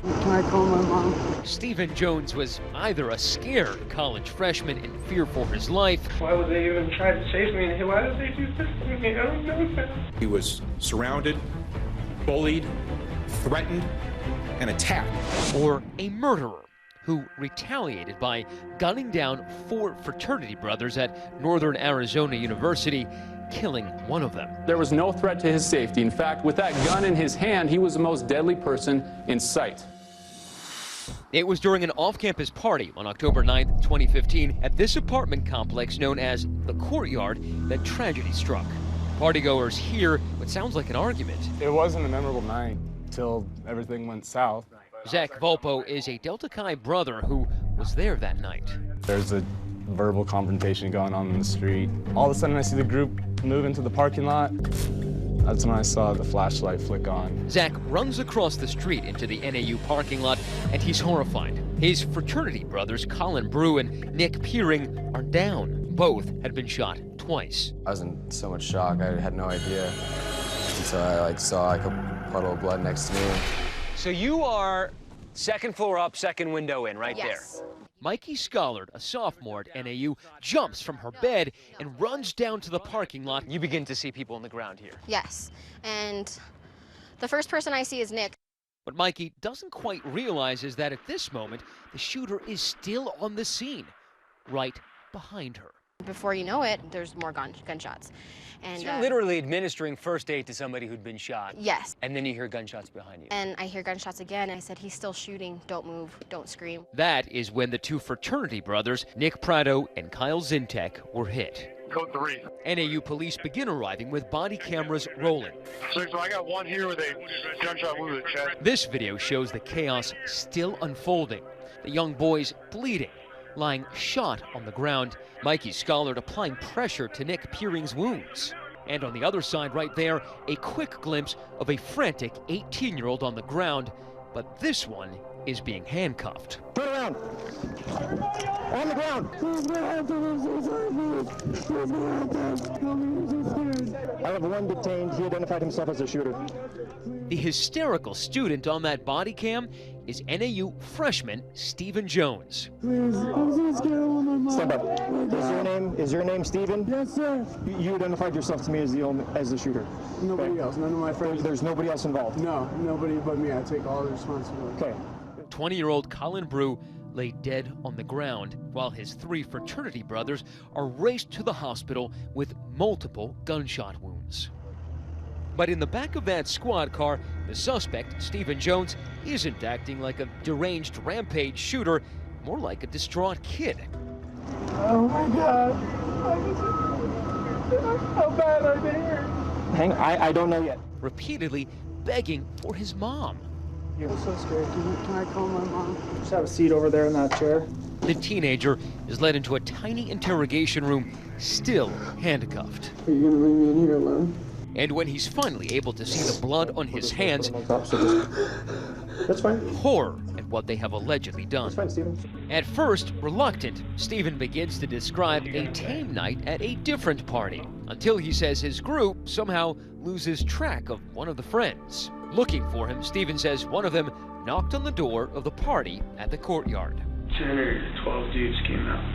Can I call my mom? Stephen Jones was either a scared college freshman in fear for his life. Why would they even try to chase me? Why did they do this to me? I don't know. He was surrounded, bullied, threatened, and attacked. Or a murderer who retaliated by gunning down 4 fraternity brothers at Northern Arizona University, killing one of them. There was no threat to his safety. In fact, with that gun in his hand, he was the most deadly person in sight. It was during an off-campus party on October 9th, 2015, at this apartment complex known as the Courtyard that tragedy struck. Partygoers hear what sounds like an argument. It wasn't a memorable night until everything went south. Zach Volpo is a Delta Chi brother who was there that night. There's a verbal confrontation going on in the street. All of a sudden I see the group move into the parking lot. That's when I saw the flashlight flick on. Zach runs across the street into the NAU parking lot, and he's horrified. His fraternity brothers, Colin Brough and Nick Peering, are down. Both had been shot twice. I was in so much shock, I had no idea until I saw a puddle of blood next to me. So you are second floor up, second window in, right there. Mikey Schollard, a sophomore at NAU, jumps from her bed and runs down to the parking lot. You begin to see people on the ground here. Yes, and the first person I see is Nick. What Mikey doesn't quite realize is that at this moment, the shooter is still on the scene, right behind her. Before you know it, there's more gunshots. And So you're literally administering first aid to somebody who'd been shot. Yes. And then you hear gunshots behind you. And I hear gunshots again. I said, he's still shooting. Don't move. Don't scream. That is when the 2 fraternity brothers, Nick Prado and Kyle Zintek, were hit. Code 3. NAU police begin arriving with body cameras rolling. So I got one here with a gunshot wound to the chest. This video shows the chaos still unfolding. The young boys bleeding, lying shot on the ground. Mikey Schollard applying pressure to Nick Peering's wounds. And on the other side right there, a quick glimpse of a frantic 18-year-old on the ground, but this one is being handcuffed. Turn around! On the ground! I have one detained. He identified himself as a shooter. The hysterical student on that body cam is NAU freshman Stephen Jones. Please, I'm so scared. I want my mom. Stand up. Is your name Stephen? Yes, sir. You identified yourself to me as the shooter. Nobody else. None of my friends. There's nobody else involved. No, nobody but me. I take all the responsibility. Okay. 20-year-old Colin Brough lay dead on the ground, while his 3 fraternity brothers are raced to the hospital with multiple gunshot wounds. But in the back of that squad car, the suspect, Stephen Jones, isn't acting like a deranged rampage shooter, more like a distraught kid. Oh my God. How bad are they hurt? Hang on, I don't know yet. Repeatedly begging for his mom. I'm so scared. Can I call my mom? Just have a seat over there in that chair. The teenager is led into a tiny interrogation room, still handcuffed. Are you gonna leave me in here alone? And when he's finally able to see the blood on his hands, That's fine. horror at what they have allegedly done. That's fine, Stephen. At first, reluctant, Stephen begins to describe a tame night at a different party, until he says his group somehow loses track of one of the friends. Looking for him, Stephen says one of them knocked on the door of the party at the Courtyard. 10 or 12 dudes came out.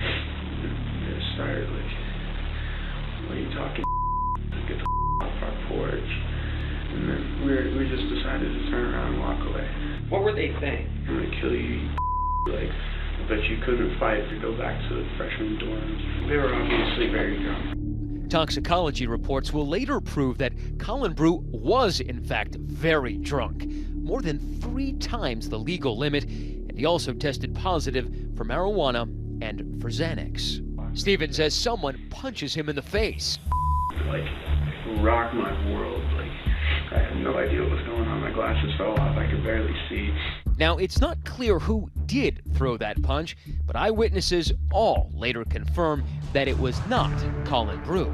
They started like, what are you talking? Get the off our porch. And then we just decided to turn around and walk away. What were they saying? I'm gonna kill you. Like, I bet you couldn't fight to go back to the freshman dorms. They were obviously very drunk. Toxicology reports will later prove that Colin Brough was, in fact, very drunk, more than 3 times the legal limit, and he also tested positive for marijuana and for Xanax. Stephen says someone punches him in the face. Like, rocked my world. Like, I had no idea what was going on. My glasses fell off. I could barely see. Now, it's not clear who did throw that punch, but eyewitnesses all later confirm that it was not Colin Brough.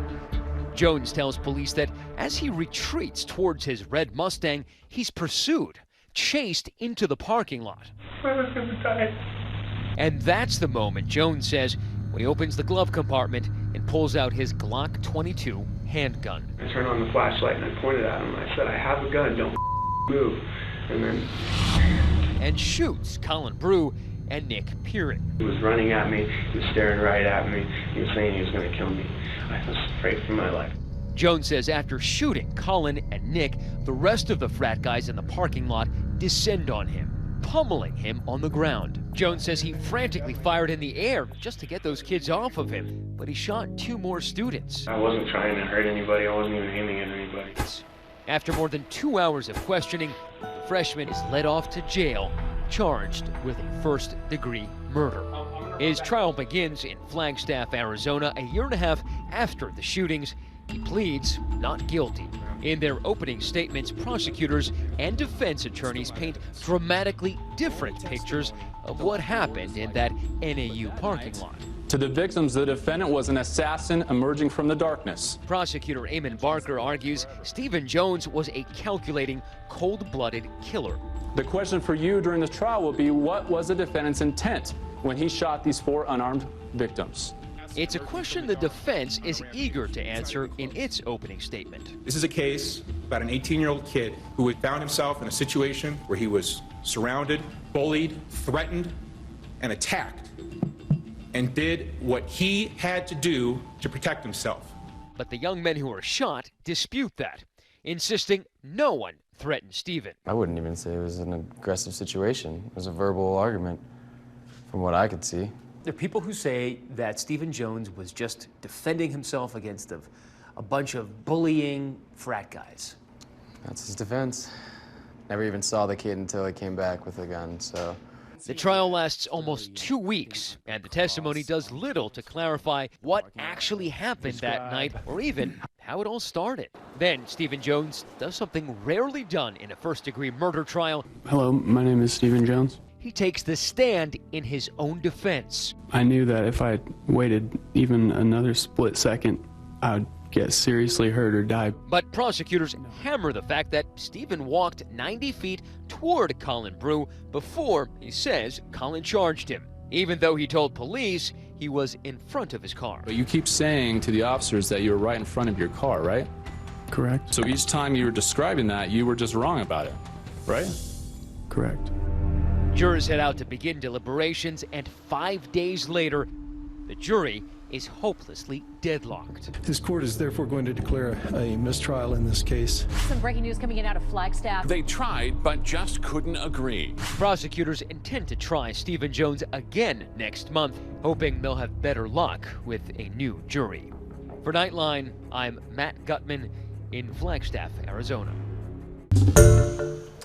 Jones tells police that as he retreats towards his red Mustang, he's pursued, chased into the parking lot. I was gonna die. And that's the moment, Jones says, when he opens the glove compartment and pulls out his Glock 22 handgun. I turned on the flashlight and I pointed at him. I said, I have a gun, don't move. And then... and shoots Colin Brough and Nick Peering. He was running at me, he was staring right at me, he was saying he was going to kill me. I was afraid for my life. Jones says after shooting Colin and Nick, the rest of the frat guys in the parking lot descend on him, pummeling him on the ground. Jones says he frantically fired in the air just to get those kids off of him, but he shot 2 more students. I wasn't trying to hurt anybody, I wasn't even aiming at anybody. After more than 2 hours of questioning, the freshman is led off to jail, charged with first-degree murder. His trial begins in Flagstaff, Arizona, a year and a half after the shootings. He pleads not guilty. In their opening statements, prosecutors and defense attorneys paint dramatically different pictures of what happened in that NAU parking lot. To the victims, the defendant was an assassin emerging from the darkness. Prosecutor Eamon Barker argues Stephen Jones was a calculating, cold-blooded killer. The question for you during this trial will be, what was the defendant's intent when he shot these 4 unarmed victims? It's a question the defense is eager to answer in its opening statement. This is a case about an 18-year-old kid who had found himself in a situation where he was surrounded, bullied, threatened, and attacked, and did what he had to do to protect himself. But the young men who were shot dispute that, insisting no one threatened Stephen. I wouldn't even say it was an aggressive situation. It was a verbal argument, from what I could see. There are people who say that Stephen Jones was just defending himself against a bunch of bullying frat guys. That's his defense. Never even saw the kid until he came back with a gun, so. The trial lasts almost 2 weeks, and the testimony does little to clarify what actually happened that night or even how it all started. Then Stephen Jones does something rarely done in a first-degree murder trial. Hello, my name is Stephen Jones. He takes the stand in his own defense. I knew that if I waited even another split second, I'd get seriously hurt or die. But prosecutors hammer the fact that Stephen walked 90 feet toward Colin Brough before, he says, Colin charged him, even though he told police he was in front of his car. But you keep saying to the officers that you were right in front of your car, right? Correct. So each time you were describing that, you were just wrong about it, right? Correct. Jurors head out to begin deliberations, and 5 days later, the jury is hopelessly deadlocked. This court is therefore going to declare a mistrial in this case. Some breaking news coming in out of Flagstaff. They tried, but just couldn't agree. Prosecutors intend to try Stephen Jones again next month, hoping they'll have better luck with a new jury. For Nightline, I'm Matt Gutman in Flagstaff, Arizona.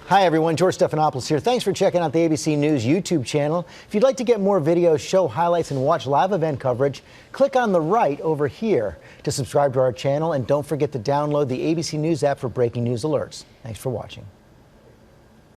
Hi everyone, George Stephanopoulos here. Thanks for checking out the ABC News YouTube channel. If you'd like to get more videos, show highlights, and watch live event coverage, click on the right over here to subscribe to our channel, and don't forget to download the ABC News app for breaking news alerts. Thanks for watching.